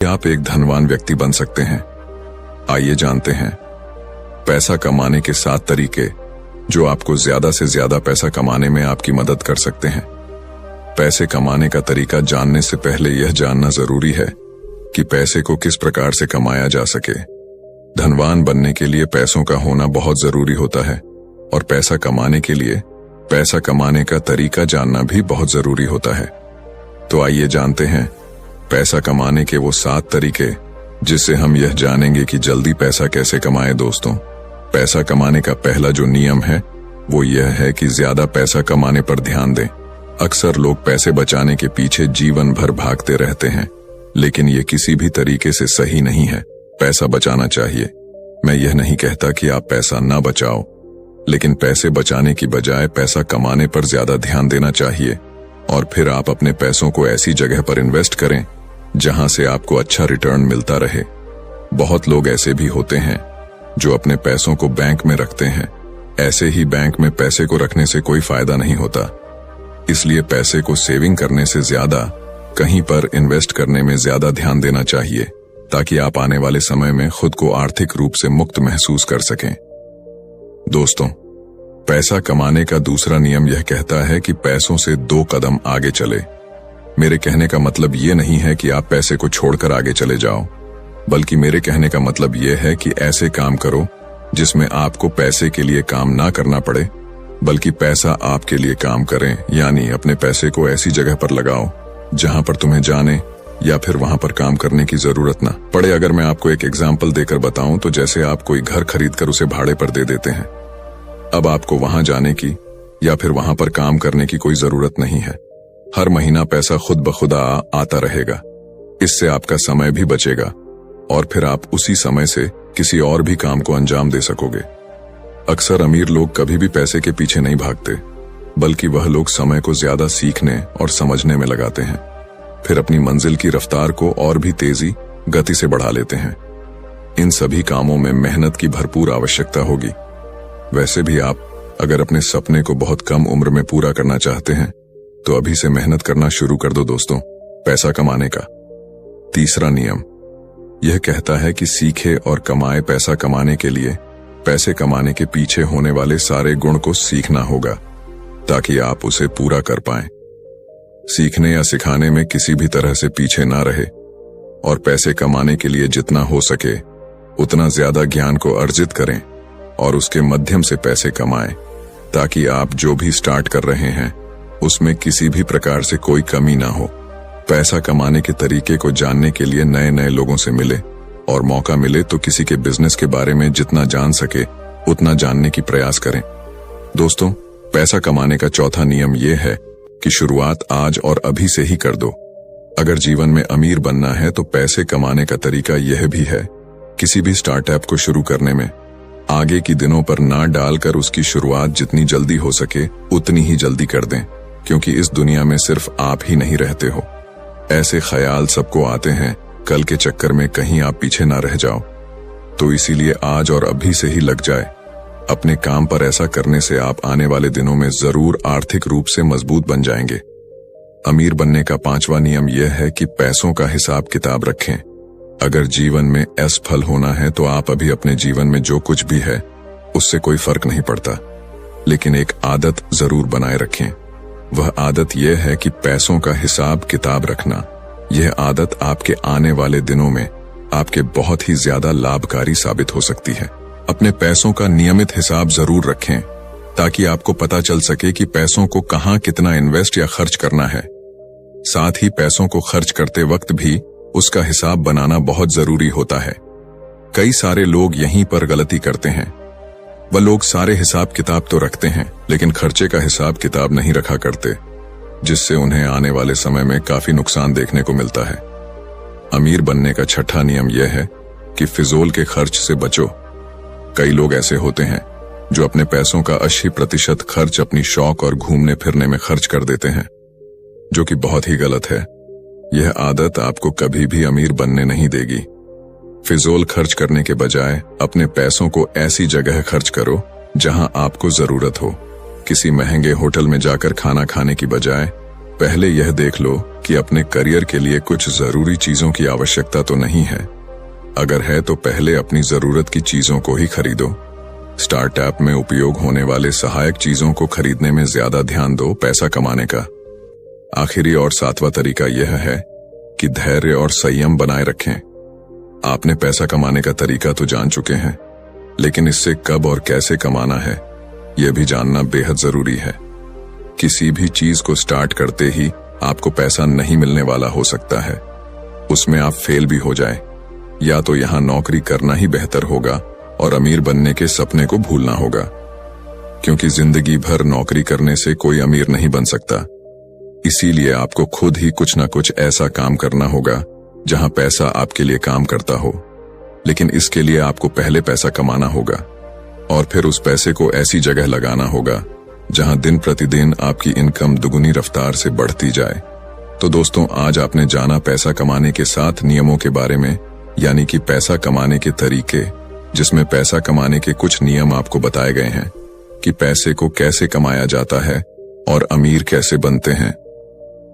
आप एक धनवान व्यक्ति बन सकते हैं। आइए जानते हैं पैसा कमाने के 7 तरीके जो आपको ज्यादा से ज्यादा पैसा कमाने में आपकी मदद कर सकते हैं। पैसे कमाने का तरीका जानने से पहले यह जानना जरूरी है कि पैसे को किस प्रकार से कमाया जा सके। धनवान बनने के लिए पैसों का होना बहुत जरूरी होता है और पैसा कमाने के लिए पैसा कमाने का तरीका जानना भी बहुत जरूरी होता है। तो आइए जानते हैं पैसा कमाने के वो 7 तरीके जिससे हम यह जानेंगे कि जल्दी पैसा कैसे कमाएं। दोस्तों, पैसा कमाने का पहला जो नियम है वो यह है कि ज्यादा पैसा कमाने पर ध्यान दें। अक्सर लोग पैसे बचाने के पीछे जीवन भर भागते रहते हैं, लेकिन ये किसी भी तरीके से सही नहीं है। पैसा बचाना चाहिए। मैं यह नहीं कहता कि आप पैसा ना बचाओ, लेकिन पैसे बचाने की बजाय पैसा कमाने पर ज्यादा ध्यान देना चाहिए और फिर आप अपने पैसों को ऐसी जगह पर इन्वेस्ट करें जहां से आपको अच्छा रिटर्न मिलता रहे। बहुत लोग ऐसे भी होते हैं जो अपने पैसों को बैंक में रखते हैं। ऐसे ही बैंक में पैसे को रखने से कोई फायदा नहीं होता, इसलिए पैसे को सेविंग करने से ज्यादा कहीं पर इन्वेस्ट करने में ज्यादा ध्यान देना चाहिए ताकि आप आने वाले समय में खुद को आर्थिक रूप से मुक्त महसूस कर सकें। दोस्तों, पैसा कमाने का दूसरा नियम यह कहता है कि पैसों से 2 कदम आगे चले। मेरे कहने का मतलब ये नहीं है कि आप पैसे को छोड़कर आगे चले जाओ, बल्कि मेरे कहने का मतलब ये है कि ऐसे काम करो जिसमें आपको पैसे के लिए काम ना करना पड़े, बल्कि पैसा आपके लिए काम करें। यानी अपने पैसे को ऐसी जगह पर लगाओ जहां पर तुम्हें जाने या फिर वहां पर काम करने की जरूरत ना पड़े। अगर मैं आपको एक एग्जाम्पल देकर बताऊं तो जैसे आप कोई घर खरीदकर उसे भाड़े पर दे देते हैं। अब आपको वहां जाने की या फिर वहां पर काम करने की कोई जरूरत नहीं है। हर महीना पैसा खुद ब खुद आता रहेगा। इससे आपका समय भी बचेगा और फिर आप उसी समय से किसी और भी काम को अंजाम दे सकोगे। अक्सर अमीर लोग कभी भी पैसे के पीछे नहीं भागते, बल्कि वह लोग समय को ज्यादा सीखने और समझने में लगाते हैं, फिर अपनी मंजिल की रफ्तार को और भी तेजी गति से बढ़ा लेते हैं। इन सभी कामों में मेहनत की भरपूर आवश्यकता होगी। वैसे भी आप अगर अपने सपने को बहुत कम उम्र में पूरा करना चाहते हैं तो अभी से मेहनत करना शुरू कर दो। दोस्तों, पैसा कमाने का तीसरा नियम यह कहता है कि सीखे और कमाए। पैसा कमाने के लिए पैसे कमाने के पीछे होने वाले सारे गुण को सीखना होगा ताकि आप उसे पूरा कर पाएं। सीखने या सिखाने में किसी भी तरह से पीछे ना रहे और पैसे कमाने के लिए जितना हो सके उतना ज्यादा ज्ञान को अर्जित करें और उसके माध्यम से पैसे कमाएं ताकि आप जो भी स्टार्ट कर रहे हैं उसमें किसी भी प्रकार से कोई कमी ना हो। पैसा कमाने के तरीके को जानने के लिए नए नए लोगों से मिले और मौका मिले तो किसी के बिजनेस के बारे में जितना जान सके उतना जानने की प्रयास करें। दोस्तों, पैसा कमाने का चौथा नियम यह है कि शुरुआत आज और अभी से ही कर दो। अगर जीवन में अमीर बनना है तो पैसे कमाने का तरीका यह भी है किसी भी स्टार्टअप को शुरू करने में आगे की दिनों पर ना डालकर उसकी शुरुआत जितनी जल्दी हो सके उतनी ही जल्दी कर दें, क्योंकि इस दुनिया में सिर्फ आप ही नहीं रहते हो। ऐसे ख्याल सबको आते हैं, कल के चक्कर में कहीं आप पीछे ना रह जाओ। तो इसीलिए आज और अभी से ही लग जाए अपने काम पर। ऐसा करने से आप आने वाले दिनों में जरूर आर्थिक रूप से मजबूत बन जाएंगे। अमीर बनने का 5वां नियम यह है कि पैसों का हिसाब किताब रखें। अगर जीवन में असफल होना है तो आप अभी अपने जीवन में जो कुछ भी है उससे कोई फर्क नहीं पड़ता, लेकिन एक आदत जरूर बनाए रखें। वह आदत यह है कि पैसों का हिसाब किताब रखना। यह आदत आपके आने वाले दिनों में आपके बहुत ही ज्यादा लाभकारी साबित हो सकती है। अपने पैसों का नियमित हिसाब जरूर रखें ताकि आपको पता चल सके कि पैसों को कहां कितना इन्वेस्ट या खर्च करना है। साथ ही पैसों को खर्च करते वक्त भी उसका हिसाब बनाना बहुत जरूरी होता है। कई सारे लोग यहीं पर गलती करते हैं। वह लोग सारे हिसाब किताब तो रखते हैं लेकिन खर्चे का हिसाब किताब नहीं रखा करते, जिससे उन्हें आने वाले समय में काफी नुकसान देखने को मिलता है। अमीर बनने का 6वां नियम यह है कि फिजूल के खर्च से बचो। कई लोग ऐसे होते हैं जो अपने पैसों का 80% खर्च अपनी शौक और घूमने फिरने में खर्च कर देते हैं, जो कि बहुत ही गलत है। यह आदत आपको कभी भी अमीर बनने नहीं देगी। फिजूल खर्च करने के बजाय अपने पैसों को ऐसी जगह खर्च करो जहां आपको जरूरत हो। किसी महंगे होटल में जाकर खाना खाने की बजाय पहले यह देख लो कि अपने करियर के लिए कुछ जरूरी चीजों की आवश्यकता तो नहीं है। अगर है तो पहले अपनी जरूरत की चीजों को ही खरीदो। स्टार्टअप में उपयोग होने वाले सहायक चीजों को खरीदने में ज्यादा ध्यान दो पैसा कमाने का। आखिरी और सातवां तरीका यह है कि धैर्य और संयम बनाए रखें। आपने पैसा कमाने का तरीका तो जान चुके हैं, लेकिन इससे कब और कैसे कमाना है यह भी जानना बेहद जरूरी है। किसी भी चीज को स्टार्ट करते ही आपको पैसा नहीं मिलने वाला हो सकता है, उसमें आप फेल भी हो जाए। या तो यहां नौकरी करना ही बेहतर होगा और अमीर बनने के सपने को भूलना होगा, क्योंकि जिंदगी भर नौकरी करने से कोई अमीर नहीं बन सकता। इसीलिए आपको खुद ही कुछ ना कुछ ऐसा काम करना होगा जहां पैसा आपके लिए काम करता हो। लेकिन इसके लिए आपको पहले पैसा कमाना होगा और फिर उस पैसे को ऐसी जगह लगाना होगा जहां दिन प्रतिदिन आपकी इनकम दुगुनी रफ्तार से बढ़ती जाए। तो दोस्तों, आज आपने जाना पैसा कमाने के 7 नियमों के बारे में, यानी कि पैसा कमाने के तरीके, जिसमें पैसा कमाने के कुछ नियम आपको बताए गए हैं कि पैसे को कैसे कमाया जाता है और अमीर कैसे बनते हैं।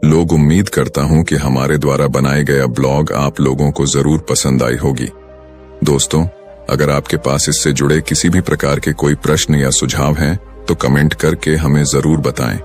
लोग उम्मीद करता हूं कि हमारे द्वारा बनाया गया ब्लॉग आप लोगों को जरूर पसंद आई होगी। दोस्तों, अगर आपके पास इससे जुड़े किसी भी प्रकार के कोई प्रश्न या सुझाव हैं तो कमेंट करके हमें जरूर बताएं।